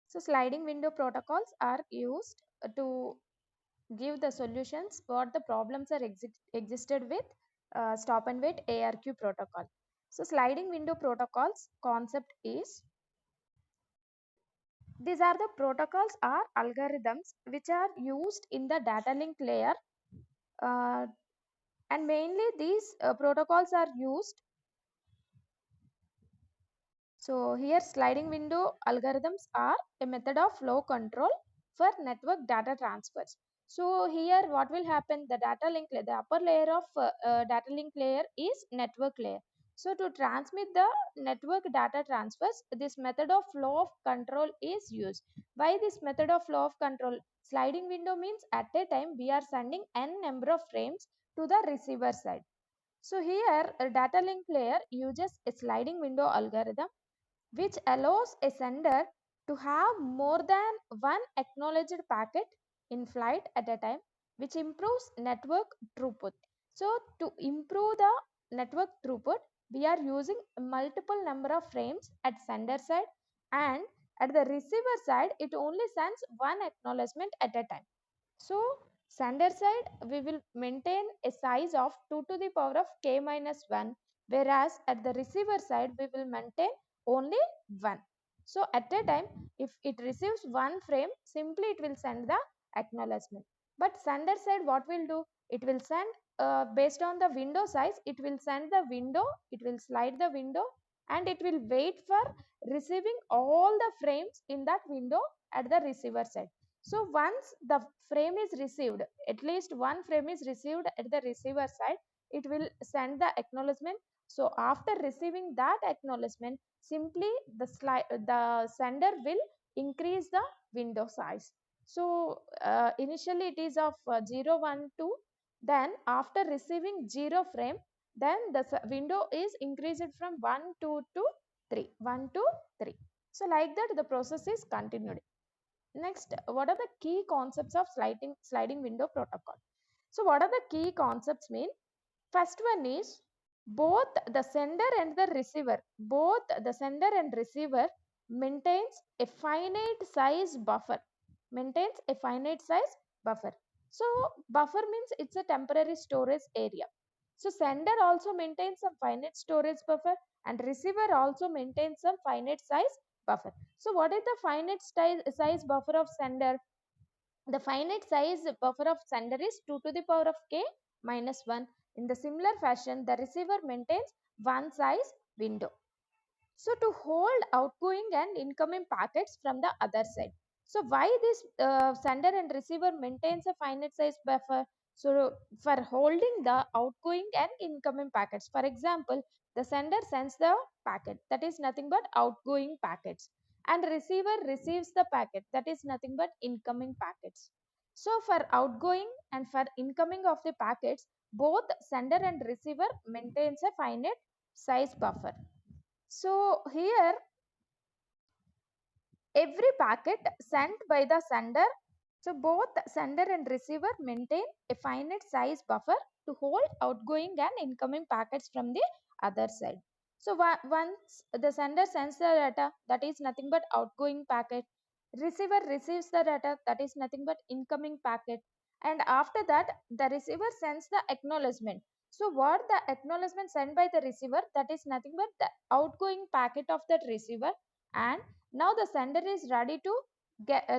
So sliding window protocols are used to give the solutions what the problems are existed with stop and wait ARQ protocol. So sliding window protocols concept is, these are the protocols or algorithms which are used in the data link layer, uh, and mainly these protocols are used. So here sliding window algorithms are a method of flow control for network data transfers. So here what will happen, the data link layer, the upper layer of data link layer is network layer. So to transmit the network data transfers, this method of flow of control is used. Why this method of flow of control? Sliding window means at a time we are sending n number of frames to the receiver side. So here a data link layer uses a sliding window algorithm which allows a sender to have more than one acknowledged packet in flight at a time, which improves network throughput. So to improve the network throughput, we are using multiple number of frames at sender side, and at the receiver side it only sends one acknowledgement at a time. So sender side we will maintain a size of 2 to the power of k minus 1, whereas at the receiver side we will maintain only 1. So at a time if it receives one frame, simply it will send the acknowledgement. But sender side what will do? It will send based on the window size, it will send the window, it will slide the window, and it will wait for receiving all the frames in that window at the receiver side. So once the frame is received, at least one frame is received at the receiver side, it will send the acknowledgement. So after receiving that acknowledgement, simply the sender will increase the window size. So initially it is of 0, 1, 2. Then after receiving 0 frame, then the window is increased from 1, 2 to 3. 1 to 3. So like that the process is continued. Next, what are the key concepts of sliding window protocol? So what are the key concepts mean? First one is, both the sender and the receiver, both the sender and receiver maintains a finite size buffer, maintains a finite size buffer. So buffer means it's a temporary storage area. So sender also maintains some finite storage buffer, and receiver also maintains some finite size buffer. So what is the finite size buffer of sender? The finite size buffer of sender is 2 to the power of k minus 1. In the similar fashion, the receiver maintains one size window. So to hold outgoing and incoming packets from the other side. So why this sender and receiver maintains a finite size buffer? So for holding the outgoing and incoming packets. For example, the sender sends the packet, that is nothing but outgoing packets, and receiver receives the packet, that is nothing but incoming packets. So for outgoing and for incoming of the packets, both sender and receiver maintains a finite size buffer. So here every packet sent by the sender, so both sender and receiver maintain a finite size buffer to hold outgoing and incoming packets from the other side. So once the sender sends the data, that is nothing but outgoing packet, receiver receives the data, that is nothing but incoming packet, and after that the receiver sends the acknowledgement. So what the acknowledgement sent by the receiver, that is nothing but the outgoing packet of that receiver, and now the sender is ready to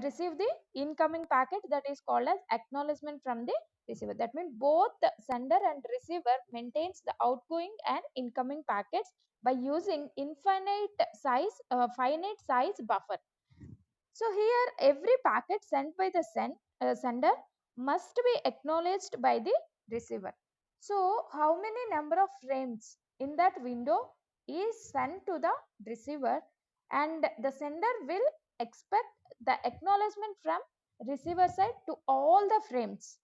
receive the incoming packet, that is called as acknowledgement from the receiver. That means both the sender and receiver maintains the outgoing and incoming packets by using finite size buffer. So here every packet sent by the sender must be acknowledged by the receiver. So how many number of frames in that window is sent to the receiver, and the sender will expect the acknowledgement from receiver side to all the frames.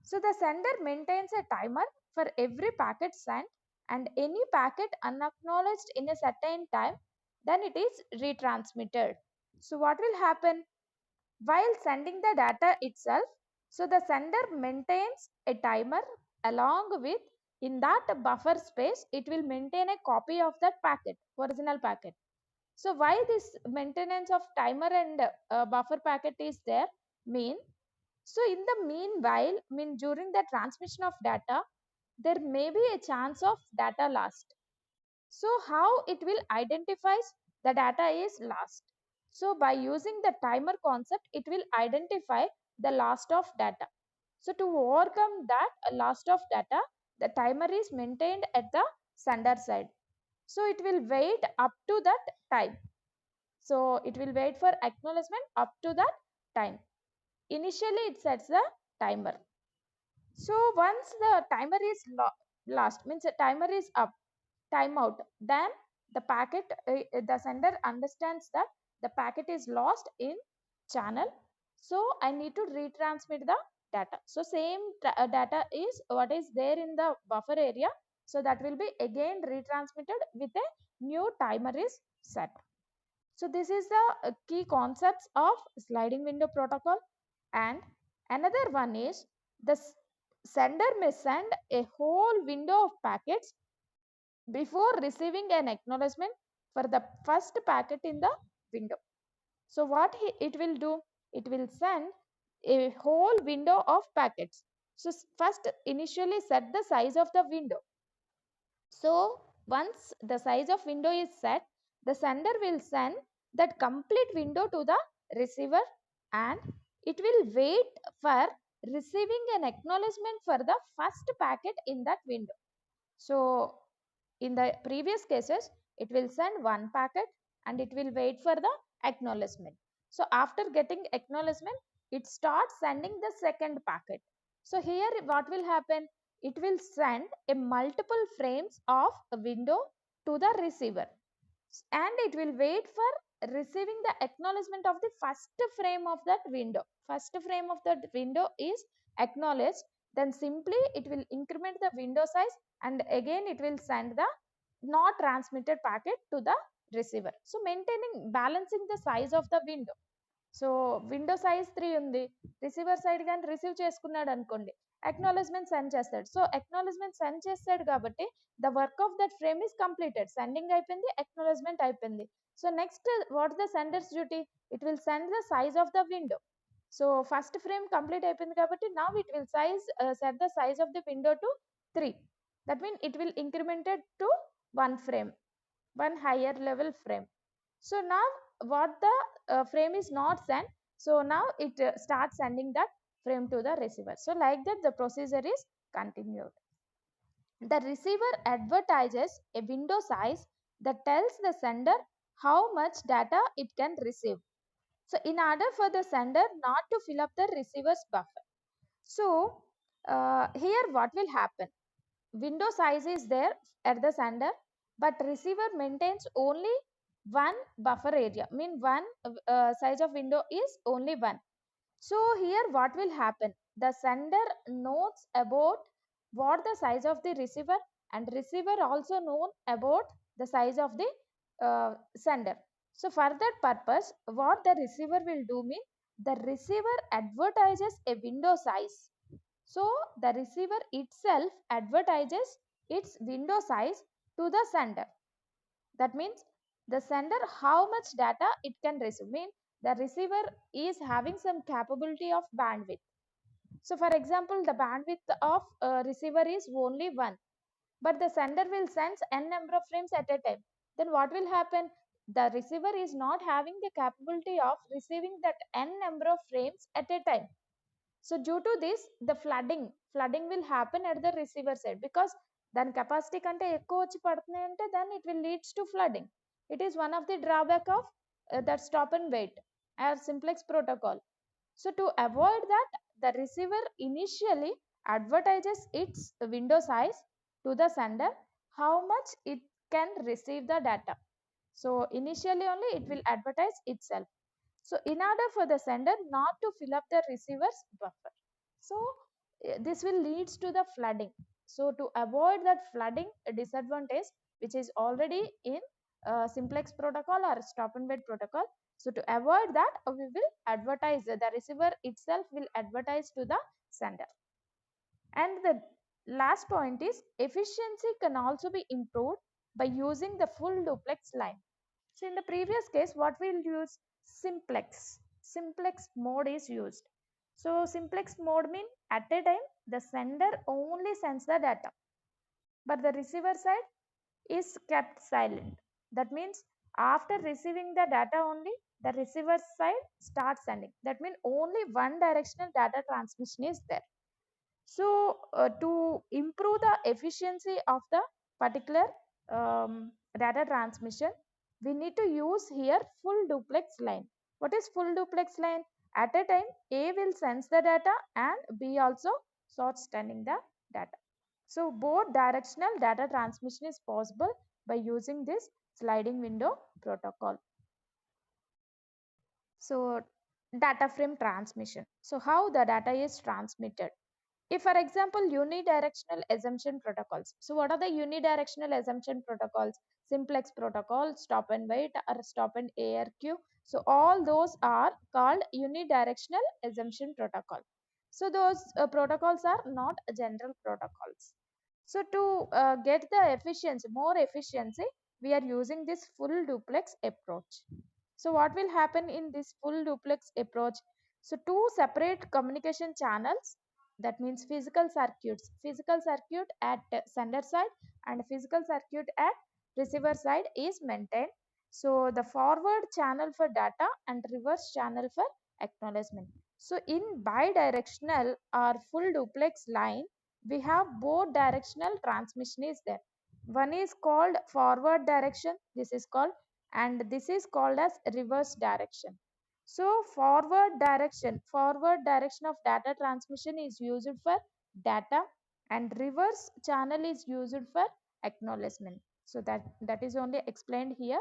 So the sender maintains a timer for every packet sent, and any packet unacknowledged in a certain time, then it is retransmitted. So what will happen? While sending the data itself, so the sender maintains a timer along with, in that buffer space, it will maintain a copy of that packet, original packet. So why this maintenance of timer and buffer packet is there? So in the meanwhile, during the transmission of data, there may be a chance of data lost. So how it will identifies the data is lost? So by using the timer concept, it will identify the loss of data. So to overcome that loss of data, the timer is maintained at the sender side. So it will wait up to that time. So it will wait for acknowledgement up to that time. Initially it sets the timer. So once the timer is lost, means the timer is up, timeout, then the packet, the sender understands that the packet is lost in channel. So I need to retransmit the data. So same data is what is there in the buffer area. So that will be again retransmitted with a new timer is set. So this is the key concepts of sliding window protocol. And another one is the sender may send a whole window of packets before receiving an acknowledgement for the first packet in the window. So what it will do? It will send a whole window of packets. So first initially set the size of the window. So once the size of window is set, the sender will send that complete window to the receiver, and it will wait for receiving an acknowledgement for the first packet in that window. So in the previous cases, it will send one packet and it will wait for the acknowledgement. So after getting acknowledgement, it starts sending the second packet. So here what will happen? It will send a multiple frames of a window to the receiver, and it will wait for receiving the acknowledgement of the first frame of that window. First frame of that window is acknowledged, then simply it will increment the window size, and again it will send the not transmitted packet to the receiver. So maintaining, balancing the size of the window. So window size 3 ఉంది, receiver side కానీ receive చేసుకున్నాడు అనుకోండి, acknowledgement send చేస్తాడు. So acknowledgement send చేస్తాడు కాబట్టి the work of that frame is completed. Sending అయిపోయింది, acknowledgement అయిపోయింది. So next what the senders duty? It will send the size of the window. So first frame complete అయిపోయింది కాబట్టి now it will set the size of the window to 3. That mean it will incremented to 1 frame, 1 higher level frame. So now what the frame is not sent, so now it starts sending that frame to the receiver. So like that the procedure is continued. The receiver advertises a window size that tells the sender how much data it can receive. So in order for the sender not to fill up the receiver's buffer, so here what will happen? Window size is there at the sender, but receiver maintains only one buffer area, mean one size of window is only one. So here what will happen? The sender knows about what the size of the receiver, and receiver also known about the size of the sender. So for that purpose, what the receiver will do mean, the receiver advertises a window size. So the receiver itself advertises its window size to the sender. That means the sender how much data it can receive, mean the receiver is having some capability of bandwidth. So for example, the bandwidth of receiver is only 1, but the sender will send n number of frames at a time. Then what will happen? The receiver is not having the capability of receiving that n number of frames at a time. So due to this, the flooding will happen at the receiver side, because దాని capacity కంటే ఎక్కువ వచ్చి పడుతున్నాయి అంటే then it will leads to flooding. It is one of the drawback of that stop and wait or simplex protocol. So to avoid that, the receiver initially advertises its window size to the sender, how much it can receive the data. So initially only it will advertise itself. So in order for the sender not to fill up the receiver's buffer, so this will leads to the flooding. So to avoid that flooding disadvantage, which is already in simplex protocol or stop and wait protocol, so to avoid that, we will advertise, the receiver itself will advertise to the sender. And the last point is efficiency can also be improved by using the full duplex line. So in the previous case, what we'll use? Simplex. Simplex mode is used. So simplex mode means at a time the sender only sends the data, but the receiver side is kept silent. That means after receiving the data only, the receiver side starts sending. That means only one directional data transmission is there. So to improve the efficiency of the particular data transmission, we need to use here full duplex line. What is full duplex line? At a time, A will sense the data and B also starts sending the data. So both directional data transmission is possible by using this sliding window protocol. So data frame transmission. So how the data is transmitted? If, for example, unidirectional assumption protocols. So what are the unidirectional assumption protocols? Simplex protocol, stop and wait, or stop and ARQ. So all those are called unidirectional assumption protocol. So those protocols are not general protocols. So to get the efficiency, more efficiency, we are using this full duplex approach. So what will happen in this full duplex approach? So two separate communication channels, that means physical circuit at sender side and physical circuit at receiver side is maintained. So the forward channel for data and reverse channel for acknowledgement. So in bidirectional or full duplex line, we have both directional transmission is there. One is called forward direction, this is called, and this is called as reverse direction. So forward direction of data transmission is used for data and reverse channel is used for acknowledgement. So that is only explained here.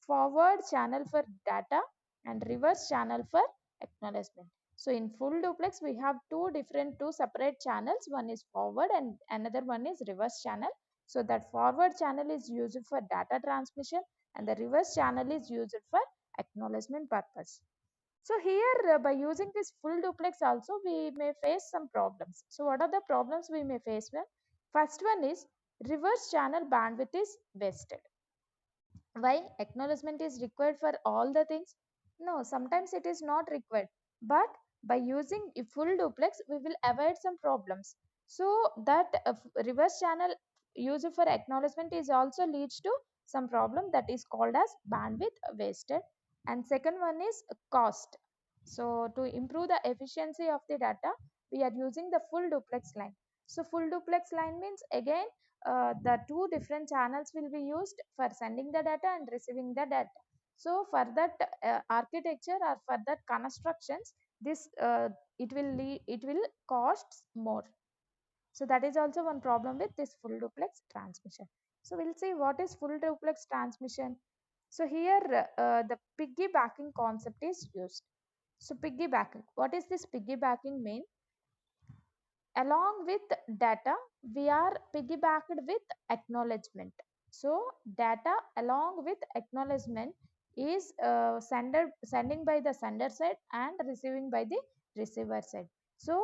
Forward channel for data and reverse channel for acknowledgement. So in full duplex, we have two separate channels. One is forward and another one is reverse channel. So that forward channel is used for data transmission and the reverse channel is used for acknowledgement purpose. So here by using this full duplex also we may face some problems. So what are the problems we may face? Well, first one is reverse channel bandwidth is wasted. Why? Acknowledgement is required for all the things? No, sometimes it is not required. But by using a full duplex, we will avoid some problems. So that reverse channel used for acknowledgement is also leads to some problem that is called as bandwidth wasted. And second one is cost. So to improve the efficiency of the data, we are using the full duplex line. So full duplex line means again the two different channels will be used for sending the data and receiving the data. So for that architecture or for that constructions, this it will cost more. So that is also one problem with this full duplex transmission. So we'll see what is full duplex transmission. So here the piggybacking concept is used. So piggybacking, what is this piggybacking mean? Along with data, we are piggybacked with acknowledgement. So data along with acknowledgement is sending by the sender side and receiving by the receiver side. So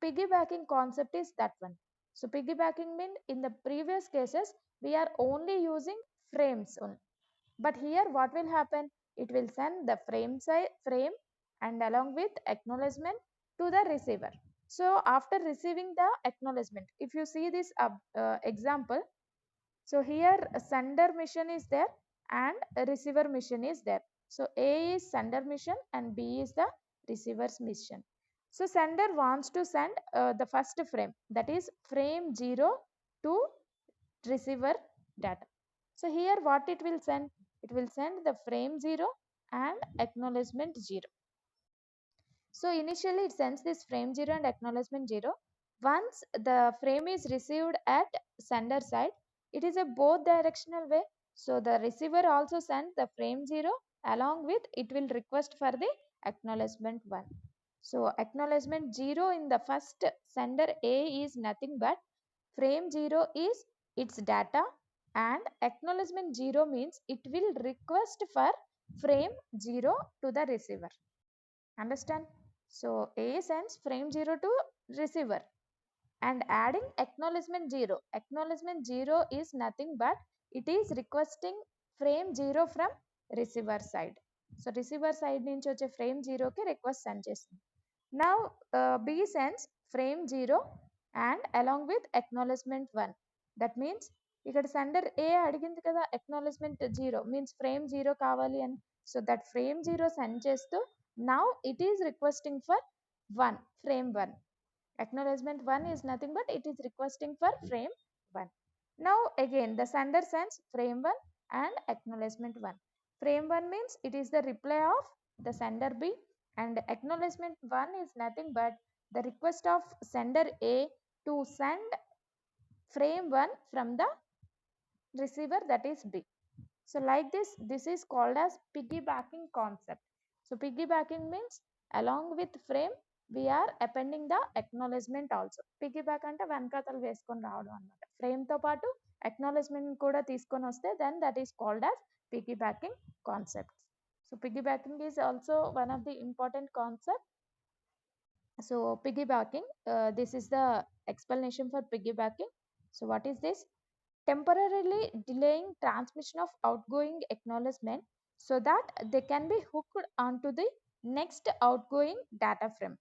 piggybacking concept is that one. So piggybacking means in the previous cases we are only using frames only. But here what will happen? It will send the frame and along with acknowledgement to the receiver. So after receiving the acknowledgement, if you see this example, so here a sender mission is there and a receiver mission is there. So A is sender mission and B is the receiver's mission. So sender wants to send the first frame, that is frame 0 to receiver data. So here what it will send? It will send the frame 0 and acknowledgement 0. So initially it sends this frame 0 and acknowledgement 0. Once the frame is received at sender side, it is a both directional way. So the receiver also sends the frame 0 along with it will request for the acknowledgement 1. So acknowledgement 0 in the first sender A is nothing but frame 0 is its data and acknowledgement 0 means it will request for frame 0 to the receiver. Understand? So A sends frame 0 to receiver and adding acknowledgement 0. Acknowledgement 0 is nothing but it is requesting frame 0 from receiver side. So receiver side నుంచి వచ్చే frame 0కి request send చేస్తుంది. Now B sends frame 0 and along with acknowledgement 1. That means ఇక్కడ sender ఏ అడిగింది కదా acknowledgement 0 means frame 0 కావాలి అని. So that frame 0 send చేస్తూ now it is requesting for 1 frame 1. Acknowledgement 1 is nothing but it is requesting for frame 1. Now again the sender sends frame 1 and acknowledgement 1. Frame 1 means it is the reply of the sender B, and acknowledgement 1 is nothing but the request of sender A to send frame 1 from the receiver, that is B. So like this is called as piggybacking concept. So piggybacking means along with frame we are appending the acknowledgement also. Piggyback అంటే వెనకాతలు వేసుకొని రావడం అన్నమాట. Frame తో పాటు acknowledgement కూడా తీసుకొని వస్తే then that is called as piggybacking concept. So piggybacking is also one of the important concept. So piggybacking, this is the explanation for piggybacking. So what is this? Temporarily delaying transmission of outgoing acknowledgement so that they can be hooked onto the next outgoing data frame.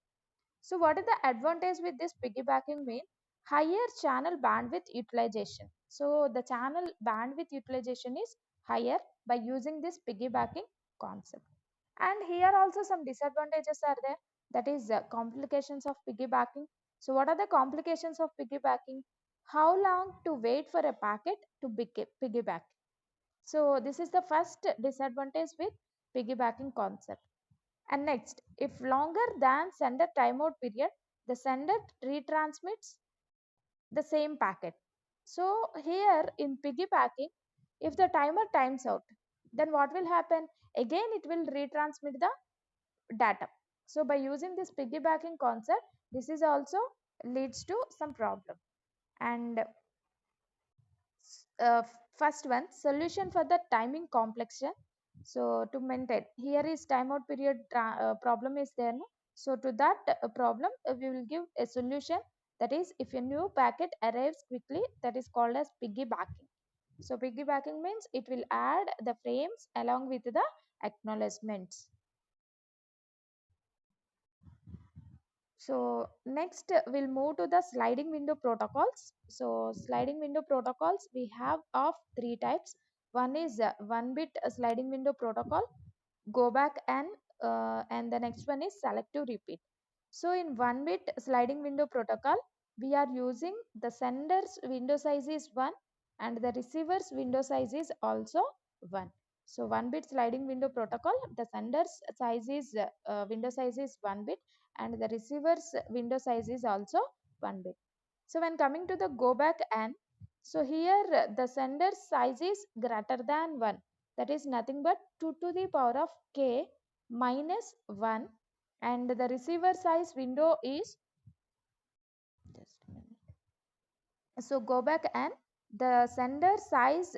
So what is the advantage with this piggybacking mean? Higher channel bandwidth utilization. So the channel bandwidth utilization is higher by using this piggybacking concept. And here also some disadvantages are there, that is complications of piggybacking. So what are the complications of piggybacking? How long to wait for a packet to piggyback? So this is the first disadvantage with piggybacking concept. And next, if longer than sender timeout period, the sender retransmits the same packet. So here in piggybacking, if the timer times out, then what will happen? Again it will retransmit the data. So by using this piggybacking concept, this is also leads to some problem. And first one, solution for the timing complexion. So to maintain, here is timeout period problem is there, no? So to that problem we will give a solution, that is if a new packet arrives quickly, that is called as piggybacking. So piggybacking means it will add the frames along with the acknowledgements. So next we'll move to the sliding window protocols. So sliding window protocols we have of three types. One is 1-bit sliding window protocol, go back and the next one is selective repeat. So in 1-bit sliding window protocol, we are using the sender's window size is 1 and the receiver's window size is also 1. So 1-bit sliding window protocol, the sender's size is window size is 1 bit and the receiver's window size is also 1 bit. So when coming to the go back and, so here the sender's size is greater than 1, that is nothing but 2 to the power of k minus 1, and the receiver size window is, just a minute. So go back and the sender size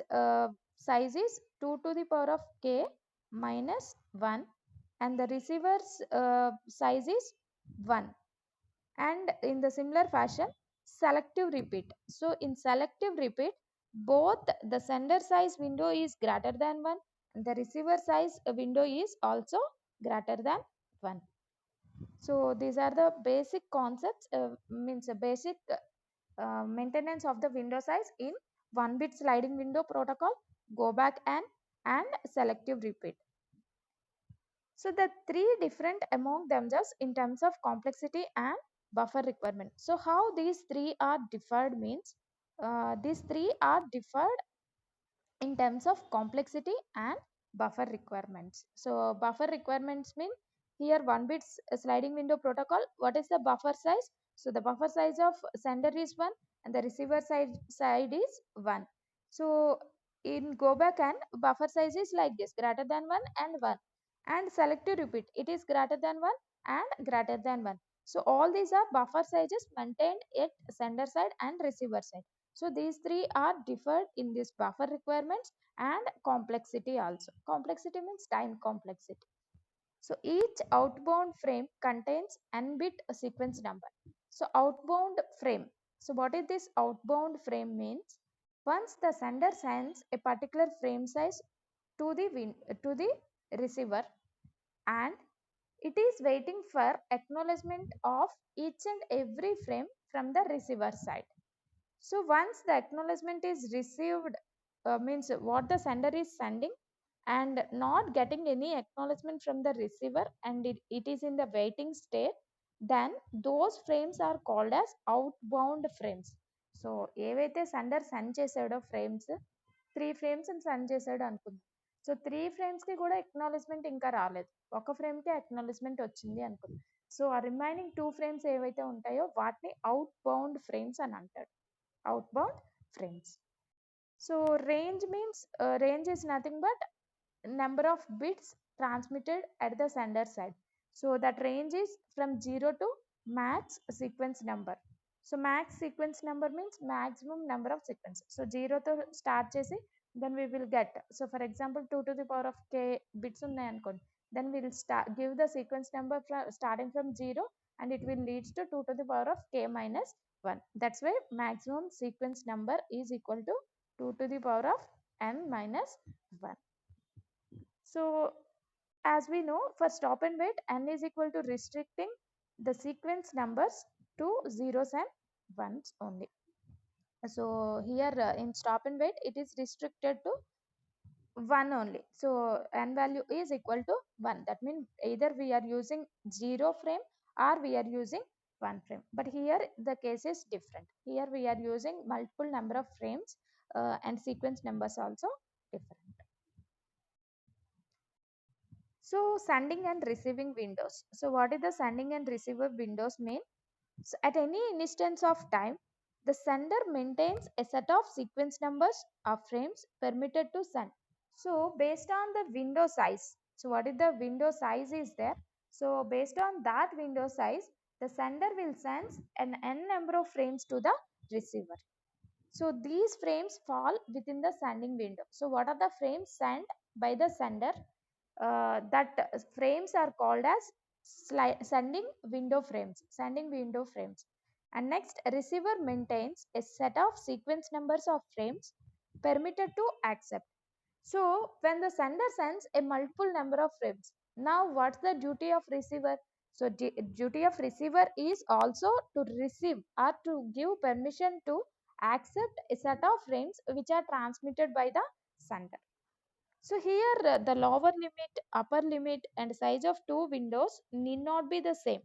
is 2 to the power of k minus 1 and the receiver's size is 1. And in the similar fashion, selective repeat. So in selective repeat, both the sender size window is greater than 1 and the receiver size window is also greater than 1. So these are the basic concepts, means a basic maintenance of the window size in 1-bit sliding window protocol, go back and selective repeat. So the three different among themselves in terms of complexity and buffer requirement. So how these three are differed means, these three are differed in terms of complexity and buffer requirements. So buffer requirements mean, here 1-bit sliding window protocol, what is the buffer size? So the buffer size of sender is 1 and the receiver side is 1. So in go back and buffer size is like this, greater than 1 and 1, and selective repeat, it is greater than 1 and greater than 1. So all these are buffer sizes maintained at sender side and receiver side. So these three are differed in this buffer requirements and complexity also. Complexity means time complexity. So each outbound frame contains n-bit sequence number. So outbound frame. So what is this outbound frame means? Once the sender sends a particular frame size to the receiver, and it is waiting for acknowledgement of each and every frame from the receiver side. So once the acknowledgement is received, means what the sender is sending and not getting any acknowledgement from the receiver, and it is in the waiting state, then those frames are called as outbound frames. So ఏవైతే sender send చేసాడో frames 3 frames send చేసాడు అనుకుందాం. So 3 frames కూడా acknowledgement ఇంకా రాలేదు, ఒక ఫ్రేమ్కి acknowledgement వచ్చింది అనుకుందాం. సో ఆ రిమైనింగ్ 2 frames ఏవైతే ఉంటాయో వాటిని అవుట్ బౌండ్ ఫ్రేమ్స్ అని అంటాడు, outbound frames. So range means range is nothing but number of bits transmitted at the sender side. So that range is from 0 to max sequence number. So max sequence number means maximum number of sequences. So 0 to start chesi, then we will get, so for example 2 to the power of k bits unnai anukondi, then we will give the sequence number starting from 0, and it will leads to 2 to the power of k minus 1. That's why maximum sequence number is equal to 2 to the power of n minus 1. So as we know, for stop and wait, n is equal to restricting the sequence numbers to zeros and ones only. So here in stop and wait, it is restricted to 1 only. So n value is equal to 1. That means either we are using 0 frame or we are using 1 frame. But here the case is different. Here we are using multiple number of frames and sequence numbers also different. So sending and receiving windows. So what is the sending and receiver windows mean? So at any instance of time, the sender maintains a set of sequence numbers of frames permitted to send. So based on the window size, so what is the window size is there? So based on that window size, the sender will send an n number of frames to the receiver. So these frames fall within the sending window. So what are the frames sent by the sender? That frames are called as sending window frames. And next, receiver maintains a set of sequence numbers of frames permitted to accept. So when the sender sends a multiple number of frames, now what's the duty of receiver? So duty of receiver is also to receive or to give permission to accept a set of frames which are transmitted by the sender. So here the lower limit, upper limit and size of two windows need not be the same.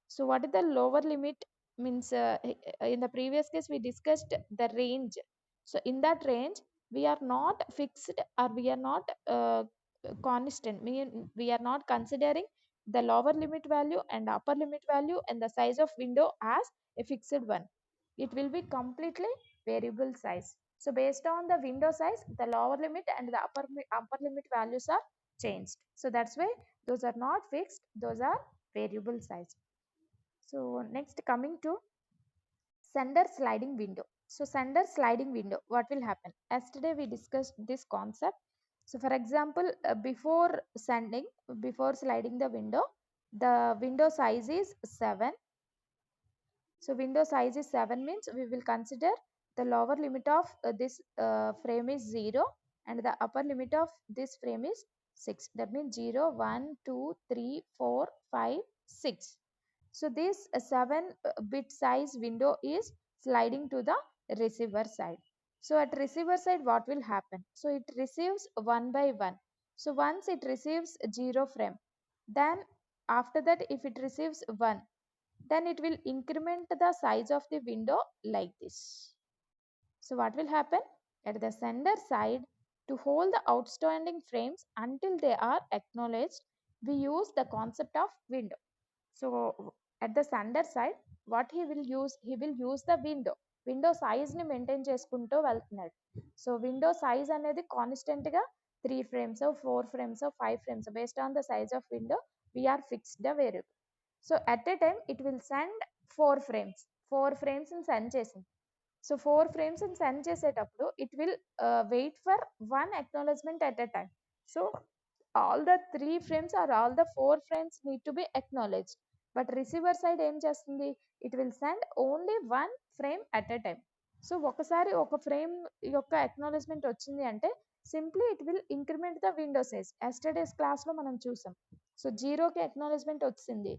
So what is the lower limit means? In the previous case we discussed the range. So in that range we are not fixed or we are not constant. We are not considering the lower limit value and upper limit value and the size of window as a fixed one. It will be completely variable size. So based on the window size, the lower limit and the upper limit values are changed. So that's why those are not fixed, those are variable size. So next, coming to sender sliding window. So sender sliding window, what will happen? Yesterday we discussed this concept. So for example, before sliding the window size is 7. So window size is 7 means we will consider the lower limit of this frame is 0 and the upper limit of this frame is 6. That means 0, 1, 2, 3, 4, 5, 6. So this 7 bit size window is sliding to the receiver side. So at receiver side what will happen? So it receives 1 by 1. So once it receives 0 frame, then after that if it receives 1, then it will increment the size of the window like this. So what will happen? At the sender side, to hold the outstanding frames until they are acknowledged, we use the concept of window. So at the sender side, what he will use the window size ni maintain చేసుకుంటూ వెళ్తున్నాడు. So window size అనేది constant గా 3 frames, 4 frames, 5 frames based on the size of window we are fixed the variable. So at a time it will send 4 frames. 4 frames in send చేసింది. So 4 frames in send చేసేటప్పుడు it will wait for one acknowledgement at a time. So all the 3 frames or all the 4 frames need to be acknowledged. But receiver side ఏం చేస్తుంది? It will send only one frame at a time. So ఒకసారి ఒక frame యొక్క acknowledgement వచ్చింది అంటే simply it will increment the window size. Yesterday's క్లాస్లో మనం చూసాం. సో 0కి అక్నాలెడ్జ్మెంట్ వచ్చింది,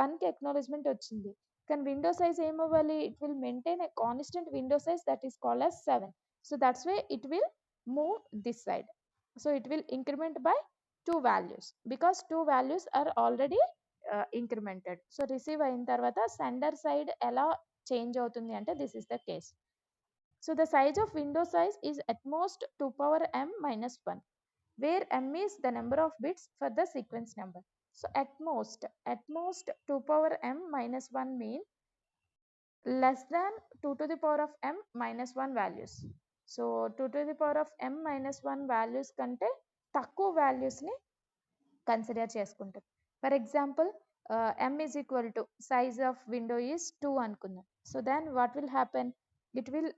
1కి అక్నాలెడ్జ్మెంట్ వచ్చింది, కానీ విండో సైజ్ ఏమవ్వాలి? It will maintain a constant window size that is called as 7. So that's why it will move this side. So it will increment by 2 values because 2 values are already incremented. So receive అయిన తర్వాత sender side ఎలా change అవుతుంది అంటే this is the case. So the size of window size is at most 2 power m minus 1, where m is the number of bits for the sequence number. So at most 2 power m minus 1 mean less than 2 to the power of m minus 1 values. So 2 to the power of m minus 1 values కంటే తక్కువ వాల్యూస్ని consider చేసుకుంటాం. For example m is equal to size of window is 2 అనుకుందాం. So then what will happen? It will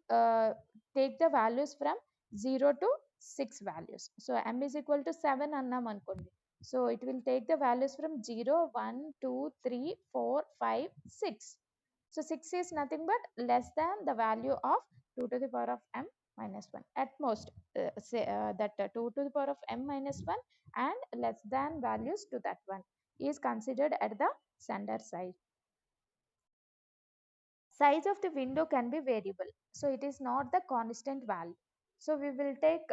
take the values from 0 to 6 values. So m is equal to 7 అన్నాం అనుకోండి. So it will take the values from 0, 1, 2, 3, 4, 5, 6. So 6 is nothing but less than the value of 2 to the power of m minus 1. At most, say that 2 to the power of m minus 1 and less than values to that one is considered at the sender side. Size of the window can be variable, so it is not the constant value. So we will take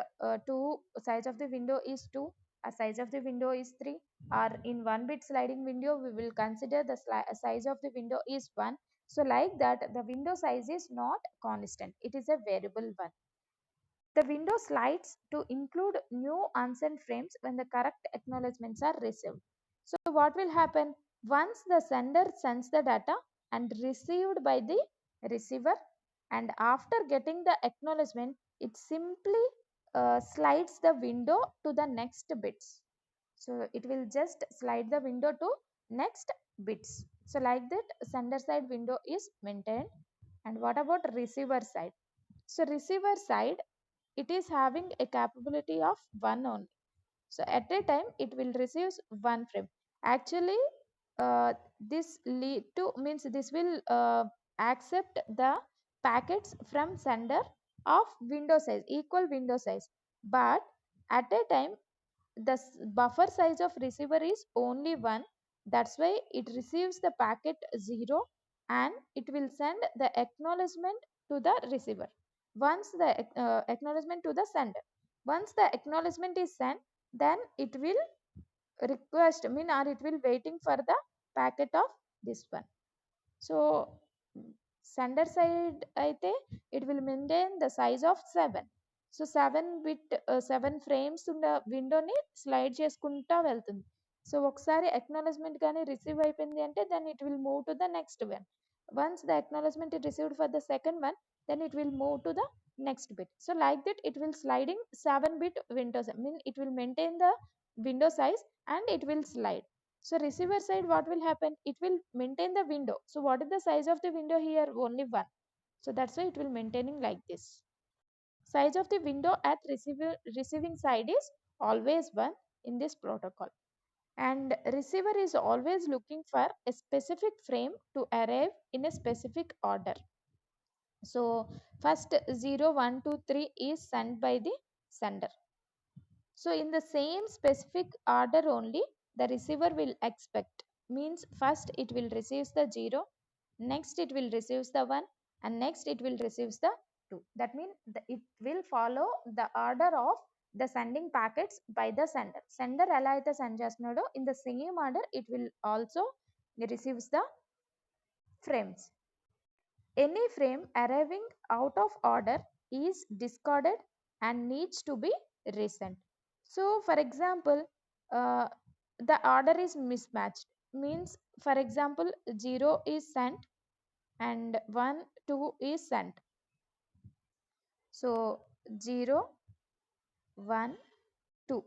2, size of the window is 2, a size of the window is 3, or in 1 bit sliding window we will consider the size of the window is 1. So like that, the window size is not constant, it is a variable one. The window slides to include new unsent frames when the correct acknowledgements are received. So what will happen? Once the sender sends the data and received by the receiver, and after getting the acknowledgement, it simply slides the window to the next bits. So it will just slide the window to next bits. So like that, sender side window is maintained. And what about receiver side? So receiver side, it is having a capability of 1 only. So at a time it will receive 1 frame. Actually this lead to means this will accept the packets from sender of window size, equal window size, but at a time the buffer size of receiver is only 1. That's why it receives the packet 0 and it will send the acknowledgement to the receiver. Once the acknowledgement to the sender. Once the acknowledgement is sent, then it will request or it will waiting for the packet of this one. So sender side అయితే it will maintain the size of 7. So 7 frames ఉన్న విండోని slide చేసుకుంటా వెళ్తుంది. So ఒకసారి acknowledgement కానీ receive అయిపోయింది అంటే then it will move to the next one. Once the acknowledgement is received for the second one, then it will move to the next bit. So like that it will sliding 7-bit windows. It will maintain the window size and it will slide. So receiver side, what will happen? It will maintain the window. So what is the size of the window here? Only 1. So that's why it will maintaining like this. Size of the window at receiving side is always 1 in this protocol. And receiver is always looking for a specific frame to arrive in a specific order. So first 0, 1, 2, 3 is sent by the sender. So in the same specific order only the receiver will expect. Means first it will receive the 0, next it will receive the 1, and next it will receive the 2. That means it will follow the order of the sending packets by the sender. Sender ఎలా అయితే send చేస్తున్నాడో in the same order it will also receives the frames. Any frame arriving out of order is discarded and needs to be resent. So for example, the order is mismatched. Means for example 0 is sent and 1, 2 is sent. So 0, 1, 2.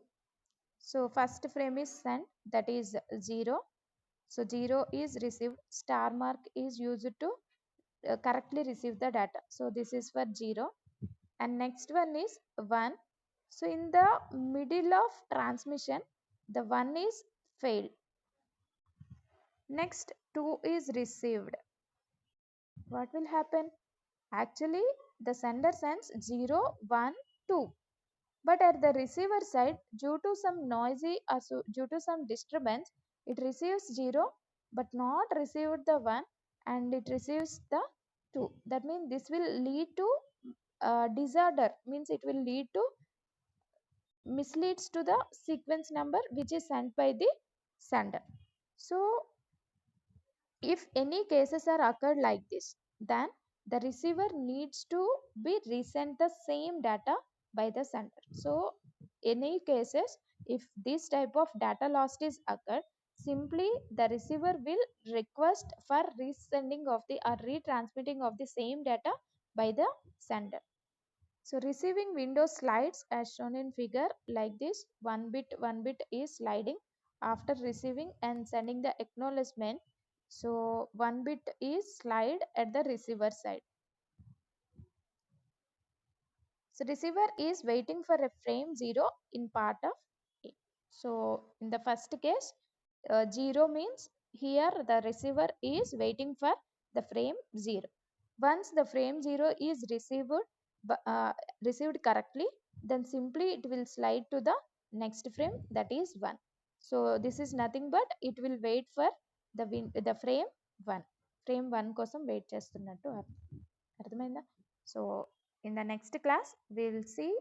So first frame is sent, that is 0. So 0 is received, star mark is used to correctly receive the data. So this is for 0 and next one is 1. So in the middle of transmission the 1 is failed. Next 2 is received. What will happen? Actually the sender sends 0, 1, 2. But at the receiver side, due to some noisy or due to some disturbance, it receives 0 but not received the 1, and it receives the 2. That means this will lead to disorder, means it will lead to misleads to the sequence number which is sent by the sender. So if any cases are occurred like this, then the receiver needs to be resent the same data by the sender. So any cases, if this type of data loss is occurred, simply the receiver will request for resending of the or retransmitting of the same data by the sender. So receiving window slides as shown in figure like this. One bit is sliding after receiving and sending the acknowledgement. So one bit is slide at the receiver side. So receiver is waiting for a frame 0 in part of A. So in the first case, 0 means here the receiver is waiting for the frame 0. Once the frame 0 is received correctly, then simply it will slide to the next frame, that is 1. So this is nothing but it will wait for the frame 1. Frame 1 కోసం wait చేస్తున్నట్టు అర్థమైందా? So in the next class we'll see